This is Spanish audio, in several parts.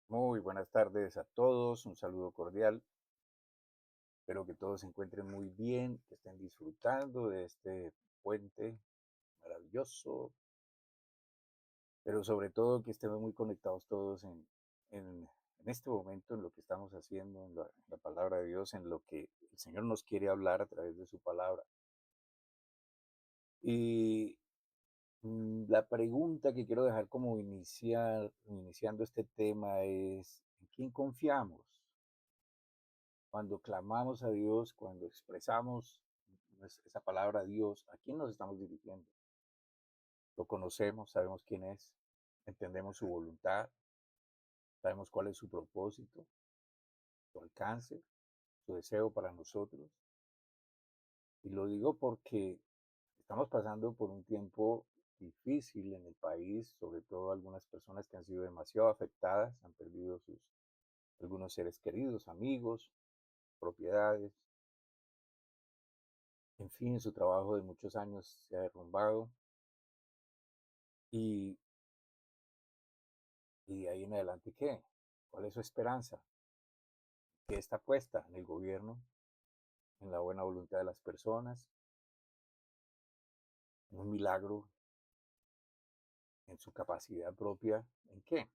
Muy buenas tardes a todos, un saludo cordial. Espero que todos se encuentren muy bien, que estén disfrutando de este puente maravilloso, pero sobre todo que estemos muy conectados todos en este momento, en lo que estamos haciendo, en la palabra de Dios, en lo que el Señor nos quiere hablar a través de su palabra. Y la pregunta que quiero dejar como iniciando este tema es, ¿en quién confiamos? Cuando clamamos a Dios, cuando expresamos esa palabra a Dios, ¿a quién nos estamos dirigiendo? Lo conocemos, sabemos quién es, entendemos su voluntad, sabemos cuál es su propósito, su alcance, su deseo para nosotros. Y lo digo porque estamos pasando por un tiempo difícil en el país, sobre todo algunas personas que han sido demasiado afectadas, han perdido algunos seres queridos, amigos, propiedades, en fin, su trabajo de muchos años se ha derrumbado. Y Y de ahí en adelante, ¿qué? ¿Cuál es su esperanza? ¿Qué está puesta en el gobierno, en la buena voluntad de las personas, en un milagro, en su capacidad propia? ¿En qué?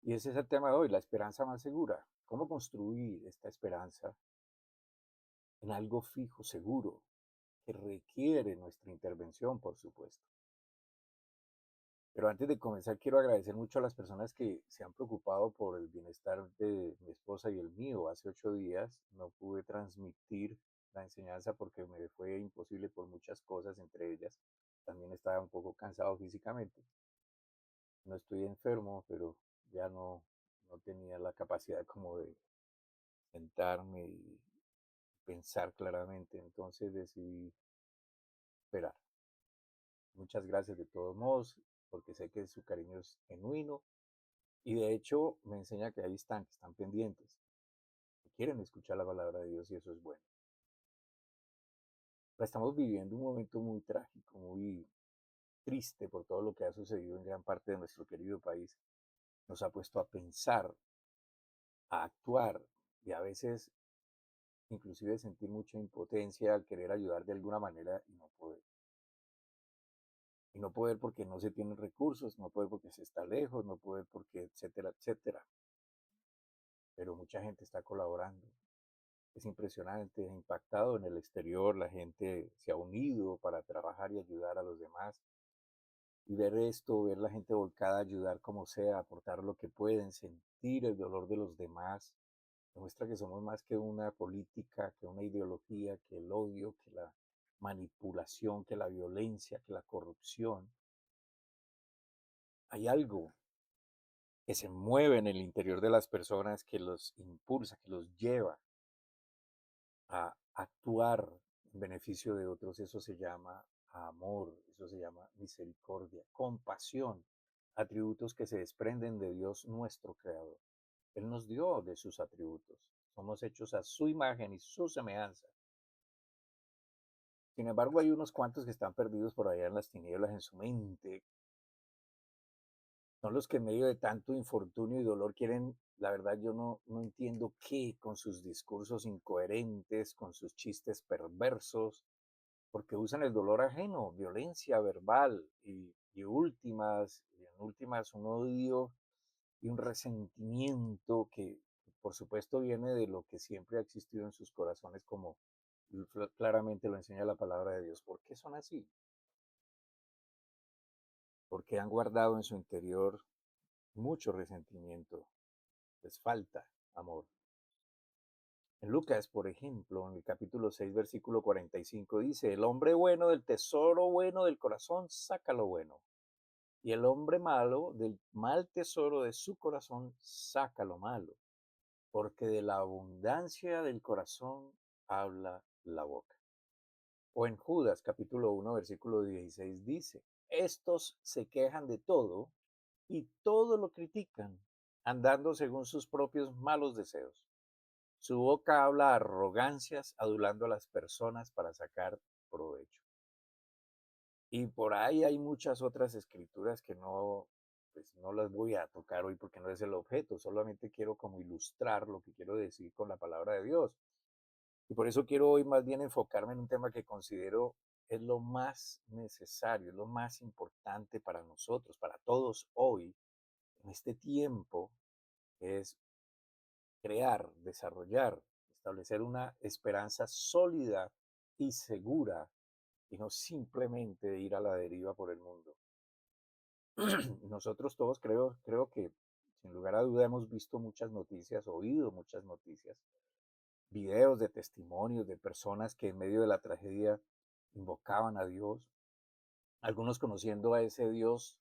Y ese es el tema de hoy, la esperanza más segura. ¿Cómo construir esta esperanza en algo fijo, seguro, que requiere nuestra intervención, por supuesto? Pero antes de comenzar, quiero agradecer mucho a las personas que se han preocupado por el bienestar de mi esposa y el mío. Hace 8 días no pude transmitir la enseñanza porque me fue imposible por muchas cosas, entre ellas también estaba un poco cansado físicamente. No estoy enfermo, pero ya no tenía la capacidad como de sentarme y pensar claramente. Entonces decidí esperar. Muchas gracias de todos modos, porque sé que su cariño es genuino. Y de hecho me enseña que ahí están, que están pendientes, que quieren escuchar la palabra de Dios y eso es bueno. Pero estamos viviendo un momento muy trágico, muy triste por todo lo que ha sucedido en gran parte de nuestro querido país. Nos ha puesto a pensar, a actuar y a veces inclusive sentir mucha impotencia al querer ayudar de alguna manera y no poder. Y no poder porque no se tienen recursos, no poder porque se está lejos, no poder porque etcétera, etcétera. Pero mucha gente está colaborando. Es impresionante, ha impactado en el exterior, la gente se ha unido para trabajar y ayudar a los demás. Y ver esto, ver la gente volcada a ayudar como sea, aportar lo que pueden, sentir el dolor de los demás, demuestra que somos más que una política, que una ideología, que el odio, que la manipulación, que la violencia, que la corrupción. Hay algo que se mueve en el interior de las personas que los impulsa, que los lleva a actuar en beneficio de otros. Eso se llama amor, eso se llama misericordia, compasión, atributos que se desprenden de Dios nuestro Creador. Él nos dio de sus atributos. Somos hechos a su imagen y su semejanza. Sin embargo, hay unos cuantos que están perdidos por allá en las tinieblas en su mente. Son los que en medio de tanto infortunio y dolor quieren, la verdad yo no entiendo qué, con sus discursos incoherentes, con sus chistes perversos, porque usan el dolor ajeno, violencia verbal y en últimas un odio y un resentimiento que por supuesto viene de lo que siempre ha existido en sus corazones, como claramente lo enseña la palabra de Dios. ¿Por qué son así? Porque han guardado en su interior mucho resentimiento, les falta amor. En Lucas, por ejemplo, en el capítulo 6, versículo 45, dice, el hombre bueno del tesoro bueno del corazón saca lo bueno, y el hombre malo del mal tesoro de su corazón saca lo malo, porque de la abundancia del corazón habla la boca. O en Judas, capítulo 1, versículo 16, dice, estos se quejan de todo y todo lo critican, andando según sus propios malos deseos. Su boca habla arrogancias, adulando a las personas para sacar provecho. Y por ahí hay muchas otras escrituras que no pues no las voy a tocar hoy porque no es el objeto, solamente quiero como ilustrar lo que quiero decir con la palabra de Dios. Y por eso quiero hoy más bien enfocarme en un tema que considero es lo más necesario, es lo más importante para nosotros, para todos hoy, en este tiempo, que es crear, desarrollar, establecer una esperanza sólida y segura y no simplemente ir a la deriva por el mundo. Nosotros todos creo que sin lugar a duda hemos visto muchas noticias, oído muchas noticias, videos de testimonios de personas que en medio de la tragedia invocaban a Dios, algunos conociendo a ese Dios,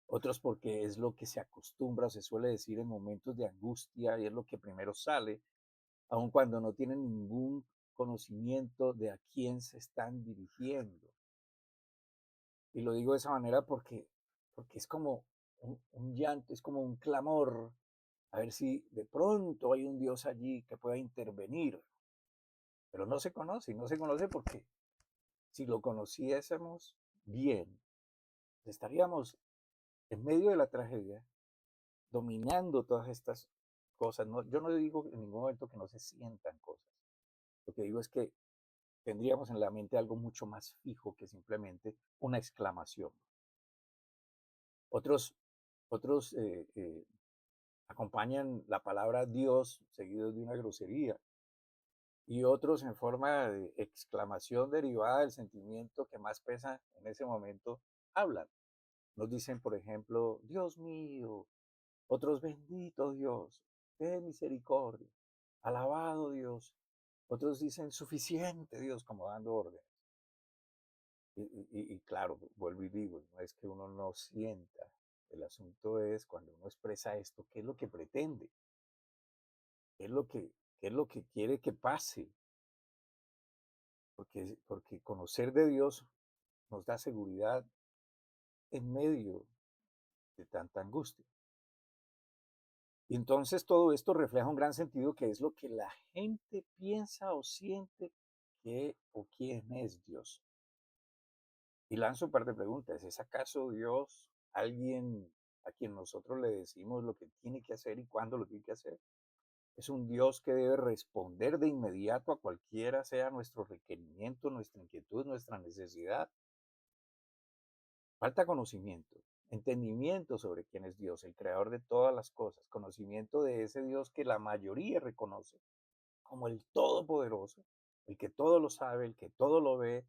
otros porque es lo que se acostumbra, se suele decir en momentos de angustia y es lo que primero sale, aun cuando no tienen ningún conocimiento de a quién se están dirigiendo. Y lo digo de esa manera porque es como un llanto, es como un clamor, a ver si de pronto hay un Dios allí que pueda intervenir, pero no se conoce, y no se conoce porque si lo conociésemos bien, estaríamos en medio de la tragedia, dominando todas estas cosas. No, yo no digo en ningún momento que no se sientan cosas. Lo que digo es que tendríamos en la mente algo mucho más fijo que simplemente una exclamación. Otros, otros acompañan la palabra Dios seguido de una grosería y otros en forma de exclamación derivada del sentimiento que más pesa en ese momento hablan. Nos dicen, por ejemplo, Dios mío, otros bendito Dios, ten misericordia, alabado Dios, otros dicen suficiente Dios, como dando órdenes. Y claro, vuelvo y digo, no es que uno no sienta, el asunto es cuando uno expresa esto, ¿qué es lo que pretende? ¿Qué es lo que, qué es lo que quiere que pase? Porque conocer de Dios nos da seguridad en medio de tanta angustia. Y entonces todo esto refleja un gran sentido que es lo que la gente piensa o siente que o quién es Dios. Y lanzo un par de preguntas. ¿Es acaso Dios alguien a quien nosotros le decimos lo que tiene que hacer y cuándo lo tiene que hacer? ¿Es un Dios que debe responder de inmediato a cualquiera sea nuestro requerimiento, nuestra inquietud, nuestra necesidad? Falta conocimiento, entendimiento sobre quién es Dios, el creador de todas las cosas, conocimiento de ese Dios que la mayoría reconoce como el todopoderoso, el que todo lo sabe, el que todo lo ve,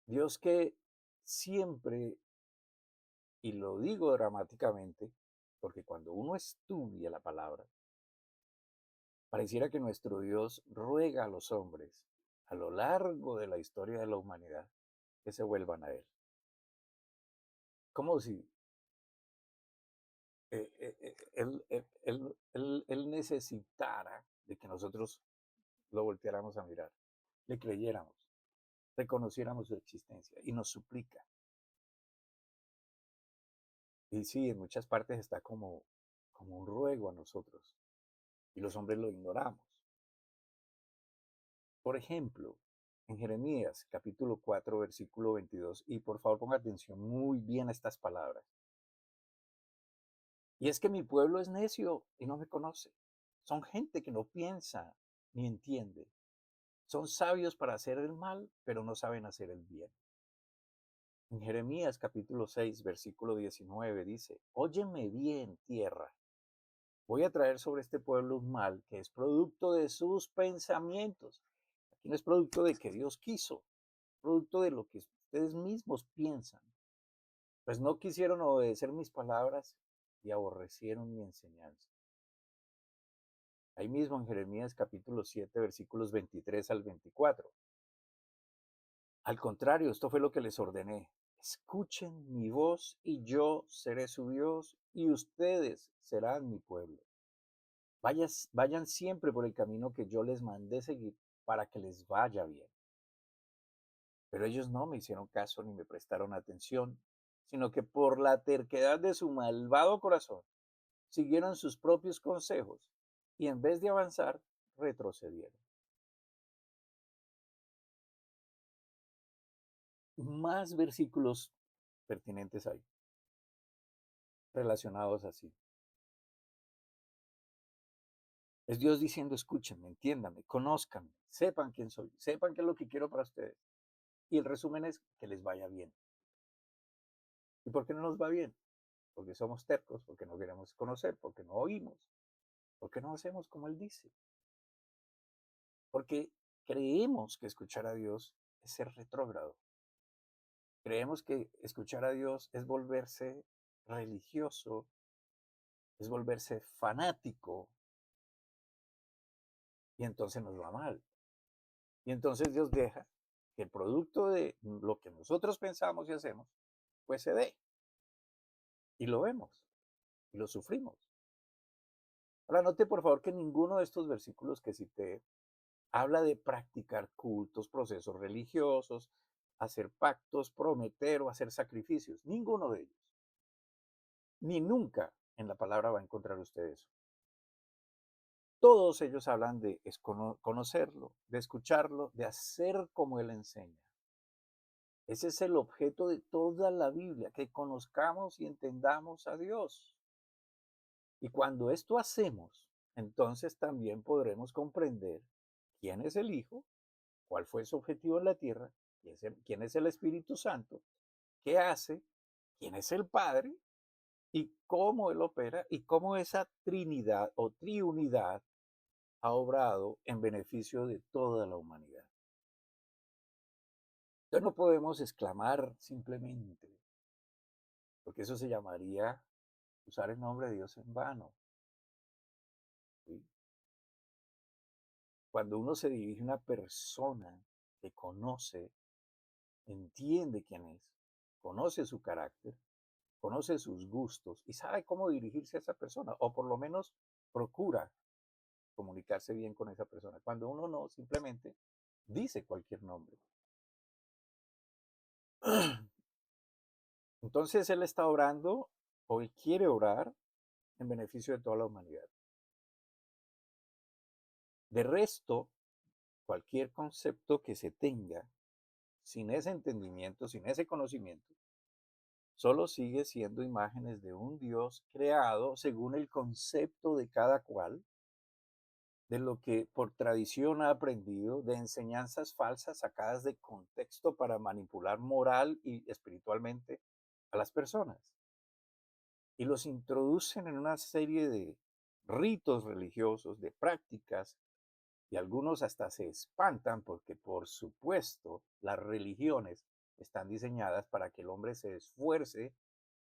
Dios que siempre, y lo digo dramáticamente, porque cuando uno estudia la palabra, pareciera que nuestro Dios ruega a los hombres a lo largo de la historia de la humanidad que se vuelvan a Él. Como si él necesitara de que nosotros lo volteáramos a mirar, le creyéramos, reconociéramos su existencia y nos suplica. Y sí, en muchas partes está como un ruego a nosotros y los hombres lo ignoramos. Por ejemplo, en Jeremías capítulo 4 versículo 22, y por favor ponga atención muy bien a estas palabras. Y es que mi pueblo es necio y no me conoce. Son gente que no piensa ni entiende. Son sabios para hacer el mal, pero no saben hacer el bien. En Jeremías capítulo 6, versículo 19 dice, óyeme bien, tierra. Voy a traer sobre este pueblo un mal que es producto de sus pensamientos. Aquí no es producto de que Dios quiso, producto de lo que ustedes mismos piensan. Pues no quisieron obedecer mis palabras y aborrecieron mi enseñanza. Ahí mismo en Jeremías capítulo 7, versículos 23 al 24. Al contrario, esto fue lo que les ordené. Escuchen mi voz y yo seré su Dios y ustedes serán mi pueblo. Vayan siempre por el camino que yo les mandé seguir para que les vaya bien. Pero ellos no me hicieron caso ni me prestaron atención, sino que por la terquedad de su malvado corazón siguieron sus propios consejos y en vez de avanzar, retrocedieron. Más versículos pertinentes ahí. relacionados así. Es Dios diciendo, escúchenme, entiéndanme, conózcanme, sepan quién soy, sepan qué es lo que quiero para ustedes. Y el resumen es que les vaya bien. ¿Y por qué no nos va bien? Porque somos tercos, porque no queremos conocer, porque no oímos, porque no hacemos como Él dice. Porque creemos que escuchar a Dios es ser retrógrado. Creemos que escuchar a Dios es volverse religioso, es volverse fanático, y entonces nos va mal. Y entonces Dios deja que el producto de lo que nosotros pensamos y hacemos, pues se dé. Y lo vemos, y lo sufrimos. Ahora, note por favor que ninguno de estos versículos que cité habla de practicar cultos, procesos religiosos, hacer pactos, prometer o hacer sacrificios. Ninguno de ellos. Ni nunca en la palabra va a encontrar usted eso. Todos ellos hablan de conocerlo, de escucharlo, de hacer como Él enseña. Ese es el objeto de toda la Biblia, que conozcamos y entendamos a Dios. Y cuando esto hacemos, entonces también podremos comprender quién es el Hijo, cuál fue su objetivo en la tierra, quién es el Espíritu Santo, qué hace, quién es el Padre y cómo Él opera y cómo esa Trinidad o triunidad ha obrado en beneficio de toda la humanidad. Entonces no podemos exclamar simplemente, porque eso se llamaría usar el nombre de Dios en vano. ¿Sí? Cuando uno se dirige a una persona que conoce, entiende quién es, conoce su carácter, conoce sus gustos y sabe cómo dirigirse a esa persona, o por lo menos procura comunicarse bien con esa persona. Cuando uno no, simplemente dice cualquier nombre. Entonces Él está orando o Él quiere orar en beneficio de toda la humanidad. De resto, cualquier concepto que se tenga sin ese entendimiento, sin ese conocimiento, solo sigue siendo imágenes de un Dios creado según el concepto de cada cual, de lo que por tradición ha aprendido, de enseñanzas falsas sacadas de contexto para manipular moral y espiritualmente a las personas. Y los introducen en una serie de ritos religiosos, de prácticas, y algunos hasta se espantan porque, por supuesto, las religiones están diseñadas para que el hombre se esfuerce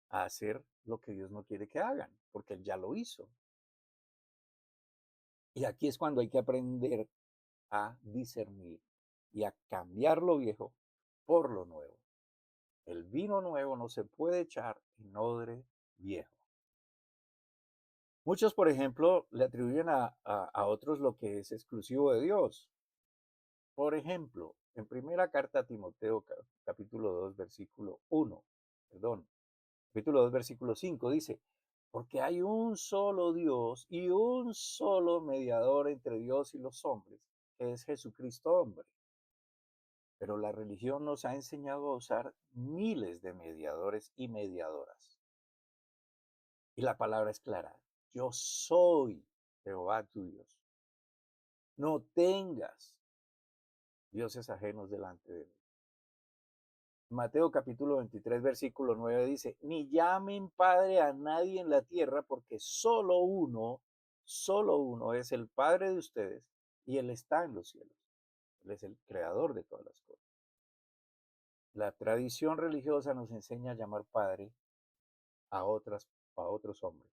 a hacer lo que Dios no quiere que hagan, porque Él ya lo hizo. Y aquí es cuando hay que aprender a discernir y a cambiar lo viejo por lo nuevo. El vino nuevo no se puede echar en odre viejo. Muchos, por ejemplo, le atribuyen a otros lo que es exclusivo de Dios. Por ejemplo, en primera carta a Timoteo, capítulo 2, versículo 1, perdón, capítulo 2, versículo 5, dice, porque hay un solo Dios y un solo mediador entre Dios y los hombres, que es Jesucristo hombre. Pero la religión nos ha enseñado a usar miles de mediadores y mediadoras. Y la palabra es clara, yo soy Jehová tu Dios. No tengas dioses ajenos delante de mí. Mateo capítulo 23, versículo 9 dice, ni llamen Padre a nadie en la tierra, porque solo uno es el Padre de ustedes y Él está en los cielos. Él es el creador de todas las cosas. La tradición religiosa nos enseña a llamar Padre a otros hombres.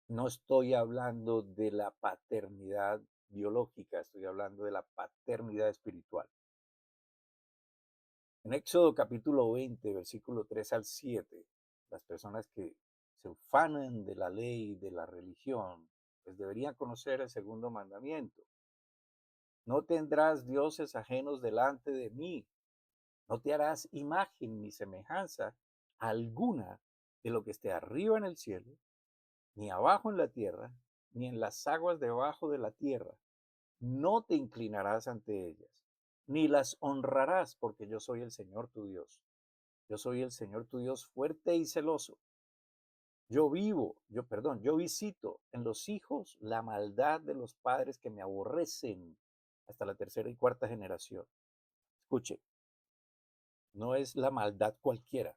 No estoy hablando de la paternidad biológica, estoy hablando de la paternidad espiritual. En Éxodo capítulo 20, versículo 3 al 7, las personas que se ufanan de la ley y de la religión, pues deberían conocer el segundo mandamiento. No tendrás dioses ajenos delante de mí. No te harás imagen ni semejanza alguna de lo que esté arriba en el cielo, ni abajo en la tierra, ni en las aguas debajo de la tierra. No te inclinarás ante ellas, ni las honrarás, porque yo soy el Señor tu Dios. Yo soy el Señor tu Dios fuerte y celoso, yo visito en los hijos la maldad de los padres que me aborrecen hasta la tercera y cuarta generación. Escuche, no es la maldad cualquiera,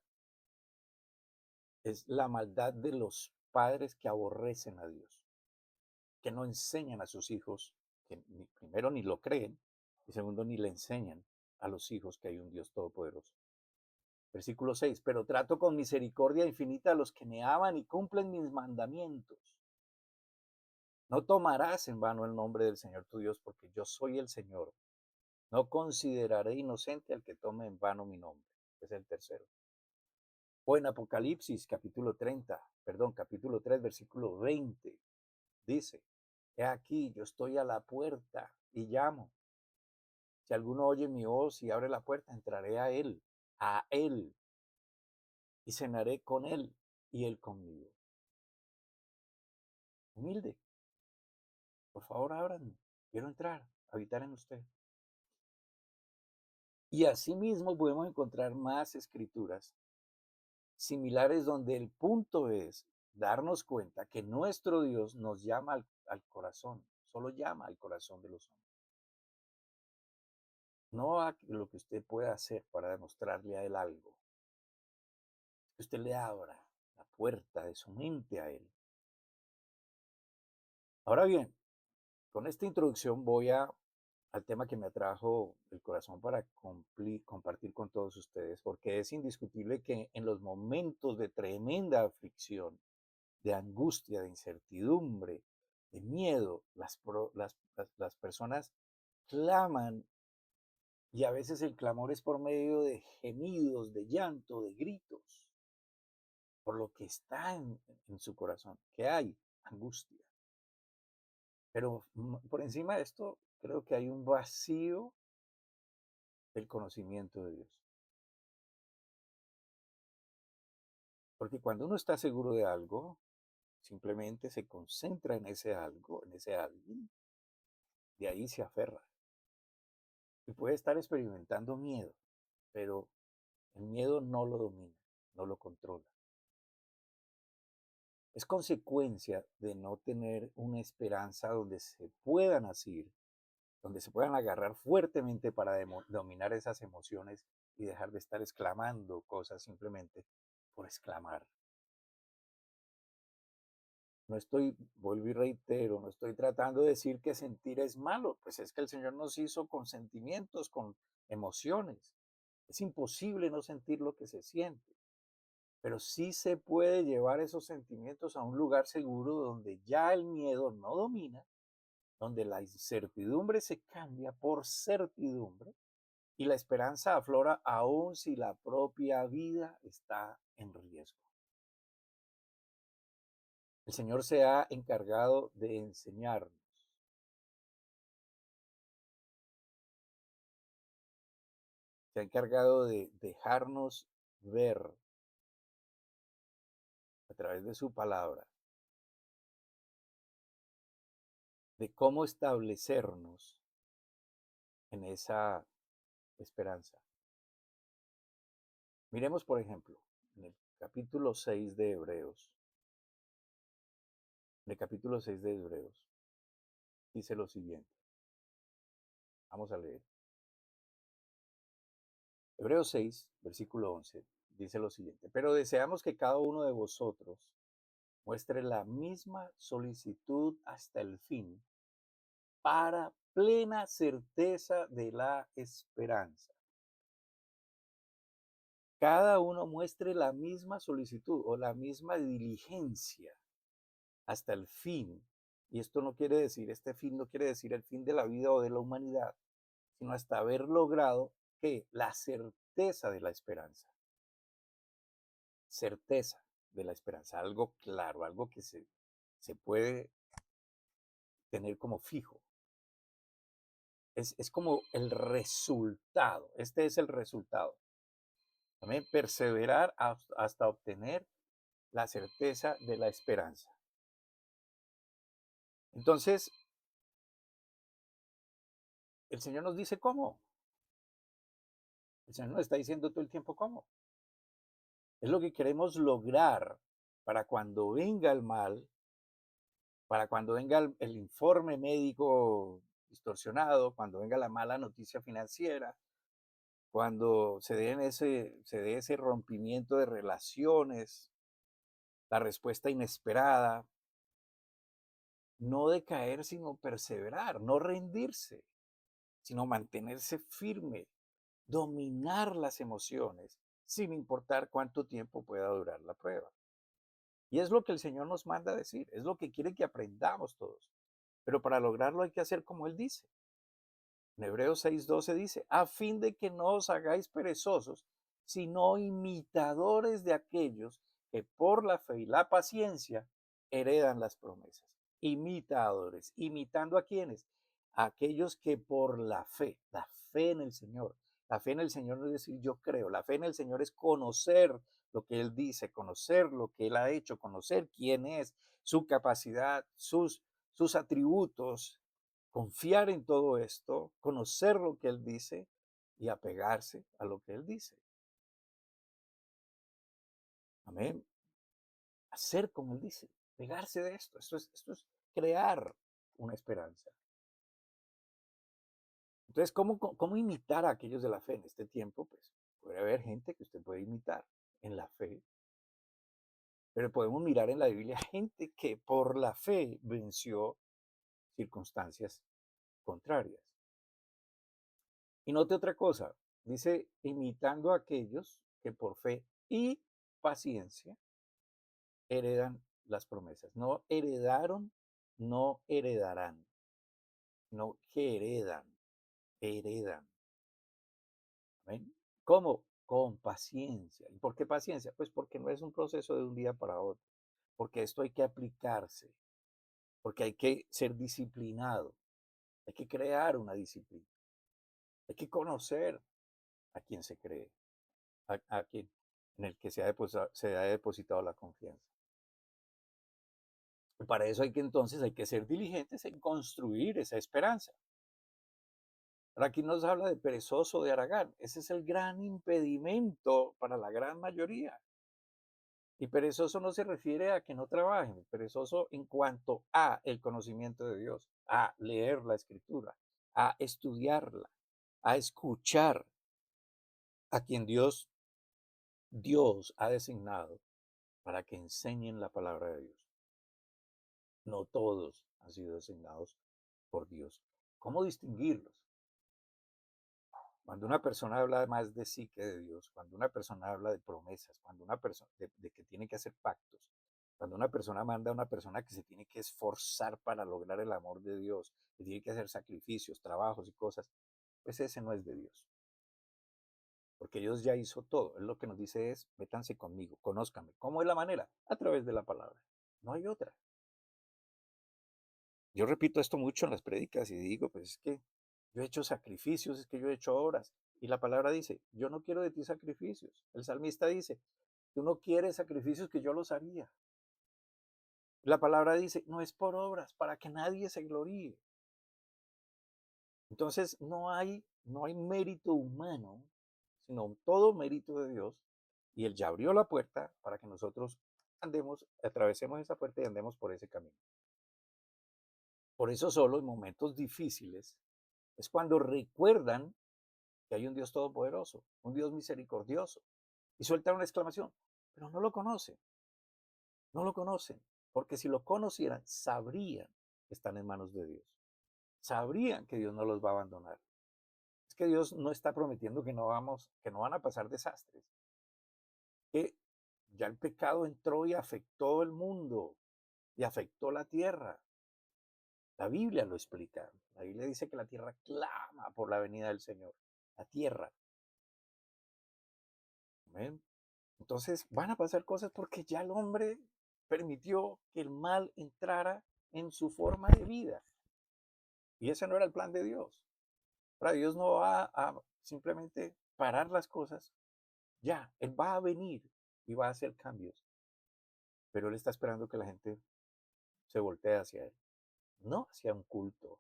es la maldad de los padres que aborrecen a Dios, que no enseñan a sus hijos, que primero ni lo creen y segundo ni le enseñan a los hijos que hay un Dios todopoderoso. Versículo 6, pero trato con misericordia infinita a los que me aman y cumplen mis mandamientos. No tomarás en vano el nombre del Señor tu Dios, porque yo soy el Señor. No consideraré inocente al que tome en vano mi nombre. Es el tercero. O en Apocalipsis capítulo 3, versículo 20, dice, he aquí, yo estoy a la puerta y llamo. Si alguno oye mi voz y abre la puerta, entraré a él, y cenaré con él y él conmigo. Humilde, por favor, ábranme. Quiero entrar, habitar en usted. Y asimismo podemos encontrar más escrituras similares donde el punto es darnos cuenta que nuestro Dios nos llama al corazón, solo llama al corazón de los hombres. No a lo que usted pueda hacer para demostrarle a él algo. Que usted le abra la puerta de su mente a él. Ahora bien, con esta introducción voy al tema que me atrajo el corazón para compartir con todos ustedes, porque es indiscutible que en los momentos de tremenda aflicción, de angustia, de incertidumbre, de miedo, las personas claman y a veces el clamor es por medio de gemidos, de llanto, de gritos, por lo que está en su corazón, que hay angustia. Pero por encima de esto, creo que hay un vacío del conocimiento de Dios. Porque cuando uno está seguro de algo, simplemente se concentra en ese algo, en ese alguien, de ahí se aferra. Y puede estar experimentando miedo, pero el miedo no lo domina, no lo controla. Es consecuencia de no tener una esperanza donde se puedan asir, donde se puedan agarrar fuertemente para dominar esas emociones y dejar de estar exclamando cosas simplemente por exclamar. No estoy, vuelvo y reitero, no estoy tratando de decir que sentir es malo, pues es que el Señor nos hizo con sentimientos, con emociones. Es imposible no sentir lo que se siente, pero sí se puede llevar esos sentimientos a un lugar seguro donde ya el miedo no domina, donde la incertidumbre se cambia por certidumbre y la esperanza aflora aún si la propia vida está en riesgo. El Señor se ha encargado de enseñarnos. Se ha encargado de dejarnos ver a través de su palabra de cómo establecernos en esa esperanza. Miremos, por ejemplo, en el capítulo 6 de Hebreos. En el capítulo 6 de Hebreos dice lo siguiente. Vamos a leer. Hebreos 6, versículo 11, dice lo siguiente. Pero deseamos que cada uno de vosotros muestre la misma solicitud hasta el fin para plena certeza de la esperanza. Cada uno muestre la misma solicitud o la misma diligencia hasta el fin. Y esto no quiere decir, este fin no quiere decir el fin de la vida o de la humanidad, sino hasta haber logrado que la certeza de la esperanza. Certeza de la esperanza, algo claro, algo que se puede tener como fijo. Es como el resultado. Este es el resultado. También perseverar hasta obtener la certeza de la esperanza. Entonces, el Señor nos dice cómo. El Señor nos está diciendo todo el tiempo cómo. Es lo que queremos lograr para cuando venga el mal, para cuando venga el informe médico distorsionado, cuando venga la mala noticia financiera, cuando se dé ese rompimiento de relaciones, la respuesta inesperada, no decaer, sino perseverar, no rendirse, sino mantenerse firme, dominar las emociones, sin importar cuánto tiempo pueda durar la prueba. Y es lo que el Señor nos manda a decir, es lo que quiere que aprendamos todos. Pero para lograrlo hay que hacer como Él dice. En Hebreos 6:12 dice, a fin de que no os hagáis perezosos, sino imitadores de aquellos que por la fe y la paciencia heredan las promesas. Imitadores, imitando a quienes, a aquellos que por la fe en el Señor. La fe en el Señor no es decir yo creo, la fe en el Señor es conocer lo que Él dice, conocer lo que Él ha hecho, conocer quién es, su capacidad, sus atributos, confiar en todo esto, conocer lo que Él dice y apegarse a lo que Él dice. Amén. Hacer como Él dice, pegarse de esto. Esto es crear una esperanza. Entonces, ¿cómo imitar a aquellos de la fe en este tiempo? Pues puede haber gente que usted puede imitar en la fe, pero podemos mirar en la Biblia gente que por la fe venció circunstancias contrarias. Y note otra cosa, dice, imitando a aquellos que por fe y paciencia heredan las promesas. No heredaron, no heredarán, no que heredan. ¿Ven? ¿Cómo? Con paciencia. ¿Y por qué paciencia? Pues porque no es un proceso de un día para otro, porque esto hay que aplicarse, porque hay que ser disciplinado, hay que crear una disciplina, hay que conocer a quien se cree, a quien en el que se ha depositado la confianza. Y para eso hay que ser diligentes en construir esa esperanza. Ahora aquí nos habla de perezoso de Aragán. Ese es el gran impedimento para la gran mayoría. Y perezoso no se refiere a que no trabajen, perezoso en cuanto a el conocimiento de Dios, a leer la escritura, a estudiarla, a escuchar a quien Dios ha designado para que enseñen la palabra de Dios. No todos han sido designados por Dios. ¿Cómo distinguirlos? Cuando una persona habla más de sí que de Dios, cuando una persona habla de promesas, cuando una persona de que tiene que hacer pactos, cuando una persona manda a una persona que se tiene que esforzar para lograr el amor de Dios, que tiene que hacer sacrificios, trabajos y cosas, pues ese no es de Dios. Porque Dios ya hizo todo. Él lo que nos dice es, métanse conmigo, conózcanme. ¿Cómo es la manera? A través de la palabra. No hay otra. Yo repito esto mucho en las prédicas y digo, pues es que yo he hecho sacrificios, es que yo he hecho obras. Y la palabra dice, yo no quiero de ti sacrificios. El salmista dice, tú no quieres sacrificios que yo los haría. La palabra dice, no es por obras, para que nadie se gloríe. Entonces no hay mérito humano, sino todo mérito de Dios. Y Él ya abrió la puerta para que nosotros andemos, atravesemos esa puerta y andemos por ese camino. Por eso solo en momentos difíciles es cuando recuerdan que hay un Dios todopoderoso, un Dios misericordioso, y sueltan una exclamación, pero no lo conocen, no lo conocen, porque si lo conocieran, sabrían que están en manos de Dios, sabrían que Dios no los va a abandonar. Es que Dios no está prometiendo que no van a pasar desastres, que ya el pecado entró y afectó el mundo y afectó la tierra. La Biblia lo explica. La Biblia dice que la tierra clama por la venida del Señor. La tierra. ¿Ven? Entonces van a pasar cosas porque ya el hombre permitió que el mal entrara en su forma de vida. Y ese no era el plan de Dios. Ahora Dios no va a simplemente parar las cosas. Ya, Él va a venir y va a hacer cambios. Pero Él está esperando que la gente se voltee hacia Él. No hacia un culto,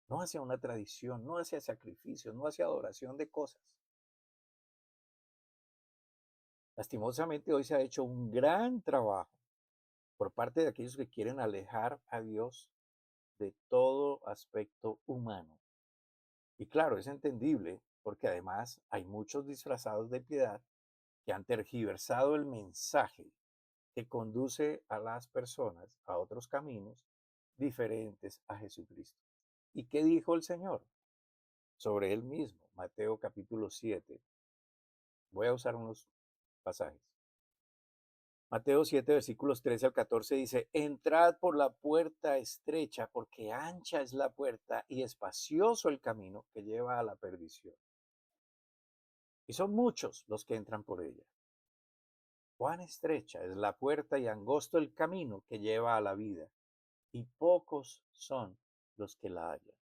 no hacia una tradición, no hacia sacrificios, no hacia adoración de cosas. Lastimosamente hoy se ha hecho un gran trabajo por parte de aquellos que quieren alejar a Dios de todo aspecto humano. Y claro, es entendible porque además hay muchos disfrazados de piedad que han tergiversado el mensaje que conduce a las personas a otros caminos diferentes a Jesucristo. ¿Y qué dijo el Señor sobre él mismo? Mateo capítulo 7. Voy a usar unos pasajes. Mateo 7, versículos 13 al 14 dice, entrad por la puerta estrecha, porque ancha es la puerta y espacioso el camino que lleva a la perdición. Y son muchos los que entran por ella. Cuán estrecha es la puerta y angosto el camino que lleva a la vida, y pocos son los que la hallan.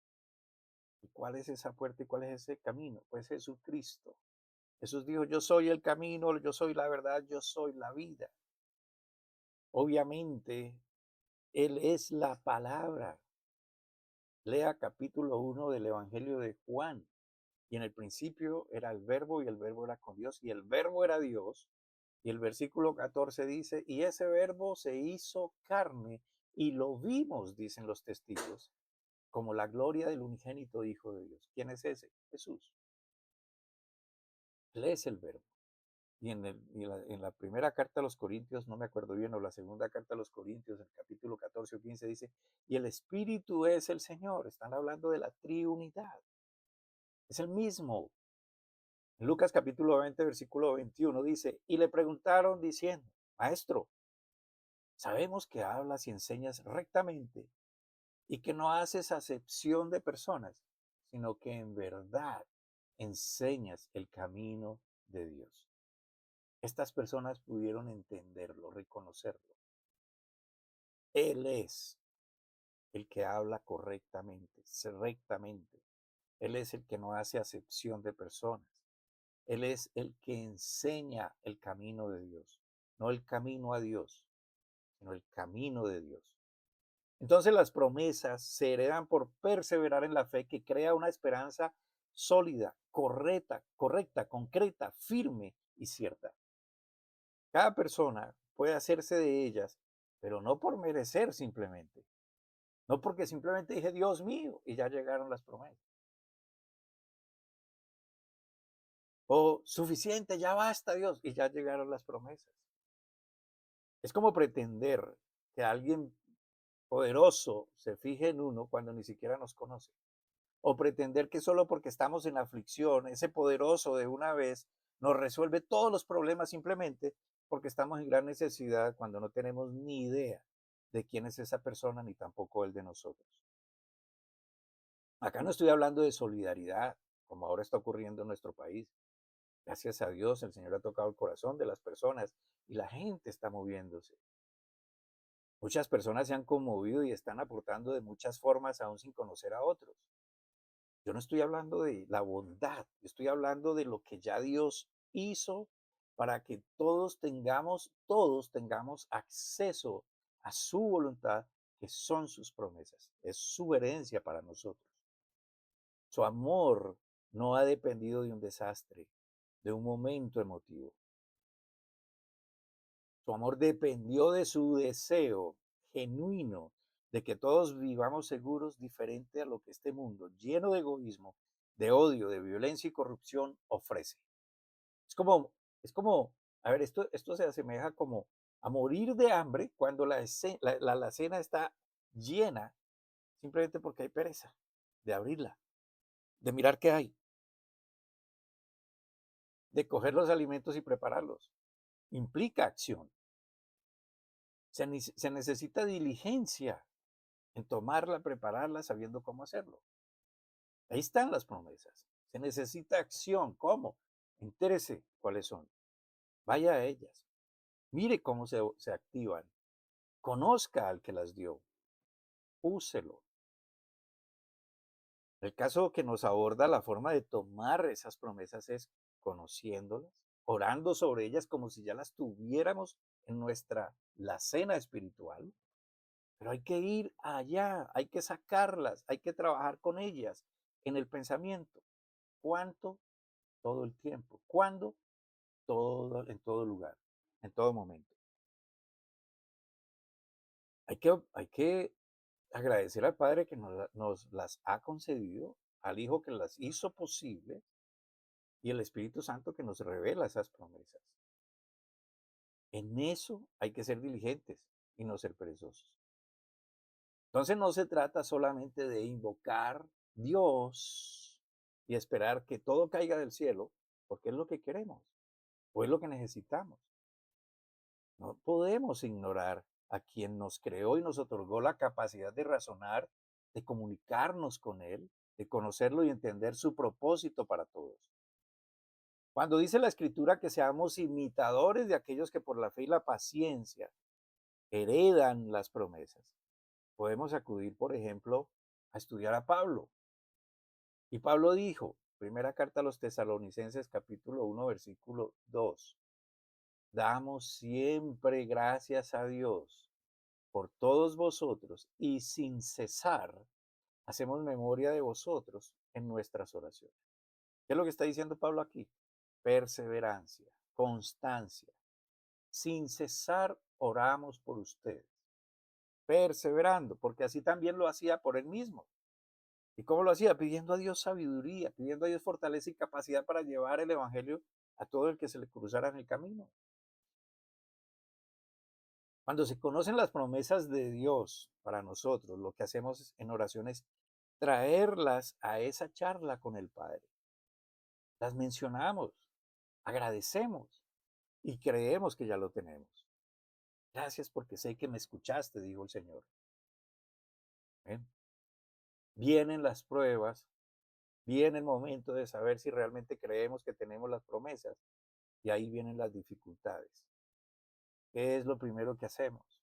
¿Y cuál es esa puerta y cuál es ese camino? Pues Jesucristo. Jesús dijo, yo soy el camino, yo soy la verdad, yo soy la vida. Obviamente, Él es la palabra. Lea capítulo 1 del Evangelio de Juan. Y en el principio era el verbo y el verbo era con Dios y el verbo era Dios. Y el versículo 14 dice, y ese verbo se hizo carne y lo vimos, dicen los testigos, como la gloria del unigénito Hijo de Dios. ¿Quién es ese? Jesús. Él es el verbo. Y en la primera carta a los Corintios, no me acuerdo bien, o la segunda carta a los Corintios, en el capítulo 14 o 15 dice, y el Espíritu es el Señor. Están hablando de la triunidad. Es el mismo. En Lucas capítulo 20, versículo 21 dice, y le preguntaron diciendo, Maestro, sabemos que hablas y enseñas rectamente y que no haces acepción de personas, sino que en verdad enseñas el camino de Dios. Estas personas pudieron entenderlo, reconocerlo. Él es el que habla correctamente, rectamente. Él es el que no hace acepción de personas. Él es el que enseña el camino de Dios, no el camino a Dios, sino el camino de Dios. Entonces las promesas se heredan por perseverar en la fe que crea una esperanza sólida, correcta, concreta, firme y cierta. Cada persona puede hacerse de ellas, pero no por merecer simplemente, no porque simplemente dije Dios mío y ya llegaron las promesas. O suficiente, ya basta Dios y ya llegaron las promesas. Es como pretender que alguien poderoso se fije en uno cuando ni siquiera nos conoce. O pretender que solo porque estamos en aflicción, ese poderoso de una vez nos resuelve todos los problemas simplemente porque estamos en gran necesidad cuando no tenemos ni idea de quién es esa persona ni tampoco él de nosotros. Acá no estoy hablando de solidaridad, como ahora está ocurriendo en nuestro país. Gracias a Dios, el Señor ha tocado el corazón de las personas y la gente está moviéndose. Muchas personas se han conmovido y están aportando de muchas formas aún sin conocer a otros. Yo no estoy hablando de la bondad, estoy hablando de lo que ya Dios hizo para que todos tengamos acceso a su voluntad, que son sus promesas. Es su herencia para nosotros. Su amor no ha dependido de un desastre, de un momento emotivo. Su amor dependió de su deseo genuino de que todos vivamos seguros diferente a lo que este mundo, lleno de egoísmo, de odio, de violencia y corrupción, ofrece. Es como, es como, a ver, esto se asemeja como a morir de hambre cuando la alacena está llena, simplemente porque hay pereza de abrirla, de mirar qué hay, de coger los alimentos y prepararlos. Implica acción. Se necesita diligencia en tomarla, prepararla, sabiendo cómo hacerlo. Ahí están las promesas. Se necesita acción. ¿Cómo? Entérese cuáles son. Vaya a ellas. Mire cómo se activan. Conozca al que las dio. Úselo. El caso que nos aborda la forma de tomar esas promesas es conociéndolas, orando sobre ellas como si ya las tuviéramos en nuestra la cena espiritual. Pero hay que ir allá, hay que sacarlas, hay que trabajar con ellas en el pensamiento. ¿Cuánto? Todo el tiempo. ¿Cuándo? En todo lugar, en todo momento. Hay que agradecer al Padre que nos las ha concedido, al Hijo que las hizo posible y el Espíritu Santo que nos revela esas promesas. En eso hay que ser diligentes y no ser perezosos. Entonces no se trata solamente de invocar Dios y esperar que todo caiga del cielo, porque es lo que queremos o es lo que necesitamos. No podemos ignorar a quien nos creó y nos otorgó la capacidad de razonar, de comunicarnos con Él, de conocerlo y entender su propósito para todos. Cuando dice la Escritura que seamos imitadores de aquellos que por la fe y la paciencia heredan las promesas, podemos acudir, por ejemplo, a estudiar a Pablo. Y Pablo dijo, primera carta a los Tesalonicenses capítulo 1 versículo 2, damos siempre gracias a Dios por todos vosotros y sin cesar hacemos memoria de vosotros en nuestras oraciones. ¿Qué es lo que está diciendo Pablo aquí? Perseverancia, constancia. Sin cesar oramos por ustedes, perseverando, porque así también lo hacía por él mismo. ¿Y cómo lo hacía? Pidiendo a Dios sabiduría, pidiendo a Dios fortaleza y capacidad para llevar el Evangelio a todo el que se le cruzara en el camino. Cuando se conocen las promesas de Dios para nosotros, lo que hacemos en oración es traerlas a esa charla con el Padre. Las mencionamos, agradecemos y creemos que ya lo tenemos. Gracias porque sé que me escuchaste, dijo el Señor. ¿Ven? Vienen las pruebas, viene el momento de saber si realmente creemos que tenemos las promesas y ahí vienen las dificultades. ¿Qué es lo primero que hacemos?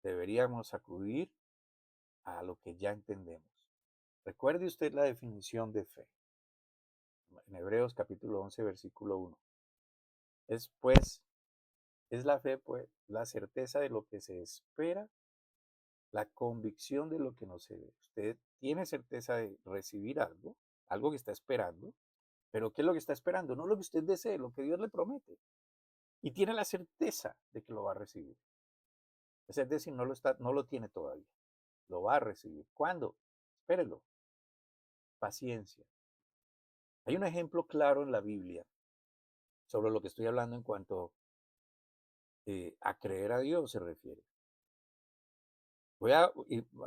Deberíamos acudir a lo que ya entendemos. Recuerde usted la definición de fe. En Hebreos capítulo 11, versículo 1. Es pues, es la fe, pues, la certeza de lo que se espera, la convicción de lo que no se ve. Usted tiene certeza de recibir algo, algo que está esperando, pero ¿qué es lo que está esperando? No lo que usted desee, lo que Dios le promete. Y tiene la certeza de que lo va a recibir. Es decir, no lo tiene todavía. Lo va a recibir. ¿Cuándo? Espérelo. Paciencia. Hay un ejemplo claro en la Biblia sobre lo que estoy hablando en cuanto a creer a Dios se refiere.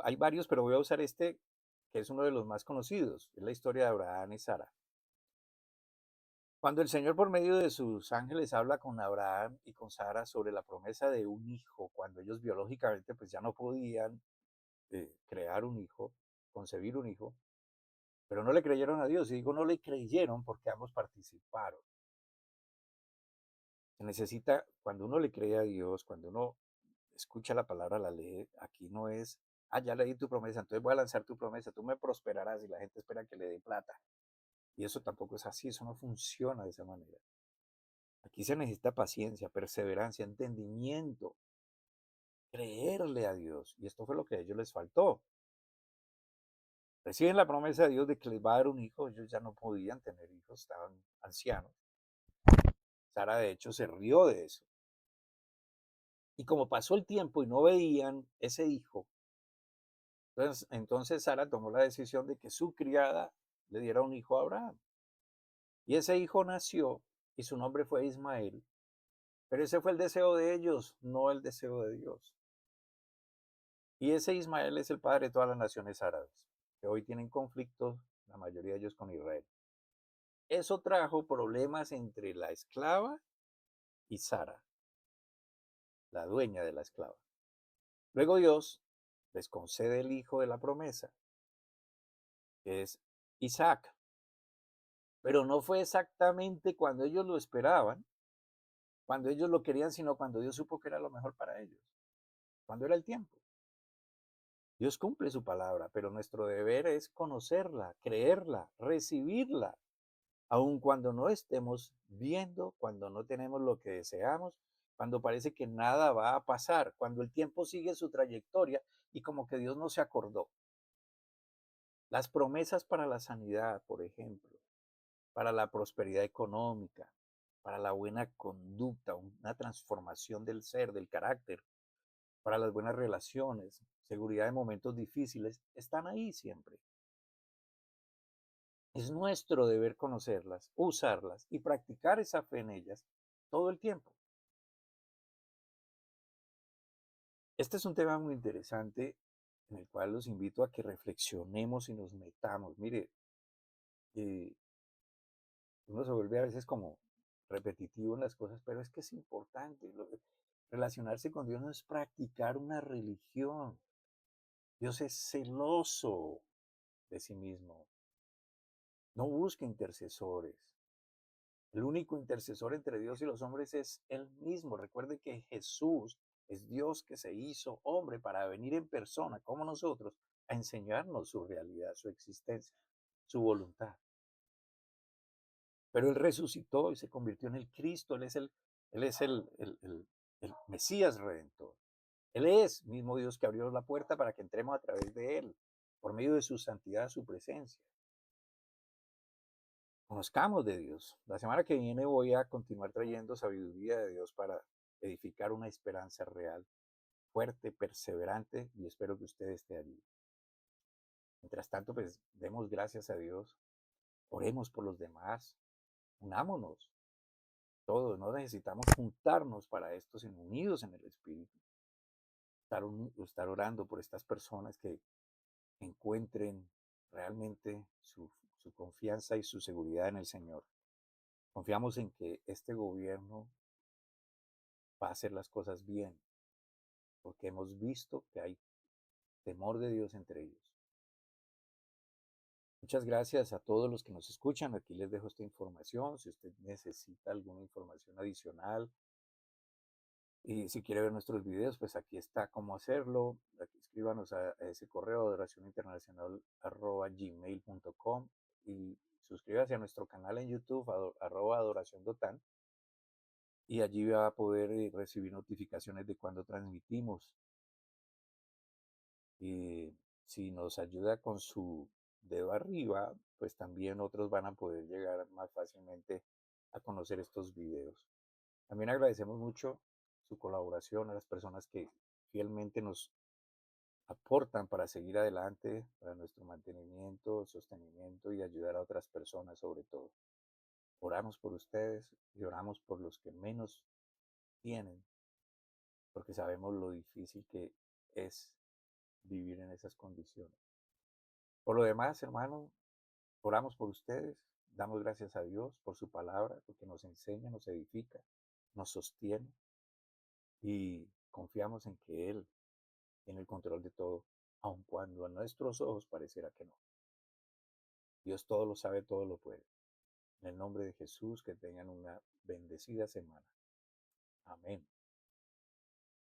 Hay varios, pero voy a usar este que es uno de los más conocidos. Es la historia de Abraham y Sara. Cuando el Señor por medio de sus ángeles habla con Abraham y con Sara sobre la promesa de un hijo, cuando ellos biológicamente pues ya no podían crear un hijo, concebir un hijo, pero no le creyeron a Dios. Y digo, no le creyeron porque ambos participaron. Se necesita, cuando uno le cree a Dios, cuando uno escucha la palabra, la lee, aquí no es, ya leí tu promesa, entonces voy a lanzar tu promesa, tú me prosperarás y la gente espera que le dé plata. Y eso tampoco es así, eso no funciona de esa manera. Aquí se necesita paciencia, perseverancia, entendimiento, creerle a Dios. Y esto fue lo que a ellos les faltó. Reciben la promesa de Dios de que les va a dar un hijo, ellos ya no podían tener hijos, estaban ancianos. Sara de hecho se rió de eso. Y como pasó el tiempo y no veían ese hijo, entonces Sara tomó la decisión de que su criada le diera un hijo a Abraham. Y ese hijo nació y su nombre fue Ismael. Pero ese fue el deseo de ellos, no el deseo de Dios. Y ese Ismael es el padre de todas las naciones árabes, que hoy tienen conflictos, la mayoría de ellos con Israel. Eso trajo problemas entre la esclava y Sara, la dueña de la esclava. Luego Dios les concede el hijo de la promesa, que es Isaac. Pero no fue exactamente cuando ellos lo esperaban, cuando ellos lo querían, sino cuando Dios supo que era lo mejor para ellos, cuando era el tiempo. Dios cumple su palabra, pero nuestro deber es conocerla, creerla, recibirla, aun cuando no estemos viendo, cuando no tenemos lo que deseamos, cuando parece que nada va a pasar, cuando el tiempo sigue su trayectoria y como que Dios no se acordó. Las promesas para la sanidad, por ejemplo, para la prosperidad económica, para la buena conducta, una transformación del ser, del carácter, para las buenas relaciones, seguridad en momentos difíciles, están ahí siempre. Es nuestro deber conocerlas, usarlas y practicar esa fe en ellas todo el tiempo. Este es un tema muy interesante en el cual los invito a que reflexionemos y nos metamos. Mire, eh, uno se vuelve a veces como repetitivo en las cosas, pero es que es importante. Relacionarse con Dios no es practicar una religión. Dios es celoso de sí mismo. No busca intercesores. El único intercesor entre Dios y los hombres es Él mismo. Recuerde que Jesús es Dios que se hizo hombre para venir en persona, como nosotros, a enseñarnos su realidad, su existencia, su voluntad. Pero Él resucitó y se convirtió en el Cristo. Él es el Mesías Redentor. Él es mismo Dios que abrió la puerta para que entremos a través de Él, por medio de su santidad, su presencia. Conozcamos de Dios. La semana que viene voy a continuar trayendo sabiduría de Dios para edificar una esperanza real, fuerte, perseverante, y espero que usted esté allí. Mientras tanto, pues demos gracias a Dios, oremos por los demás, unámonos, todos, no necesitamos juntarnos para esto, sino unidos en el Espíritu, estar orando por estas personas que encuentren realmente su confianza y su seguridad en el Señor. Confiamos en que este gobierno va a hacer las cosas bien, porque hemos visto que hay temor de Dios entre ellos. Muchas gracias a todos los que nos escuchan. Aquí les dejo esta información. Si usted necesita alguna información adicional y si quiere ver nuestros videos, pues aquí está cómo hacerlo. Aquí escríbanos a ese correo adoracioninternacional@gmail.com y suscríbase a nuestro canal en YouTube @adoraciondotan y allí va a poder recibir notificaciones de cuando transmitimos. Y si nos ayuda con su dedo arriba, pues también otros van a poder llegar más fácilmente a conocer estos videos. También agradecemos mucho su colaboración a las personas que fielmente nos aportan para seguir adelante, para nuestro mantenimiento, sostenimiento y ayudar a otras personas sobre todo. Oramos por ustedes y oramos por los que menos tienen, porque sabemos lo difícil que es vivir en esas condiciones. Por lo demás, hermano, oramos por ustedes, damos gracias a Dios por su palabra, porque nos enseña, nos edifica, nos sostiene y confiamos en que Él tiene el control de todo, aun cuando a nuestros ojos pareciera que no. Dios todo lo sabe, todo lo puede. En el nombre de Jesús, que tengan una bendecida semana. Amén.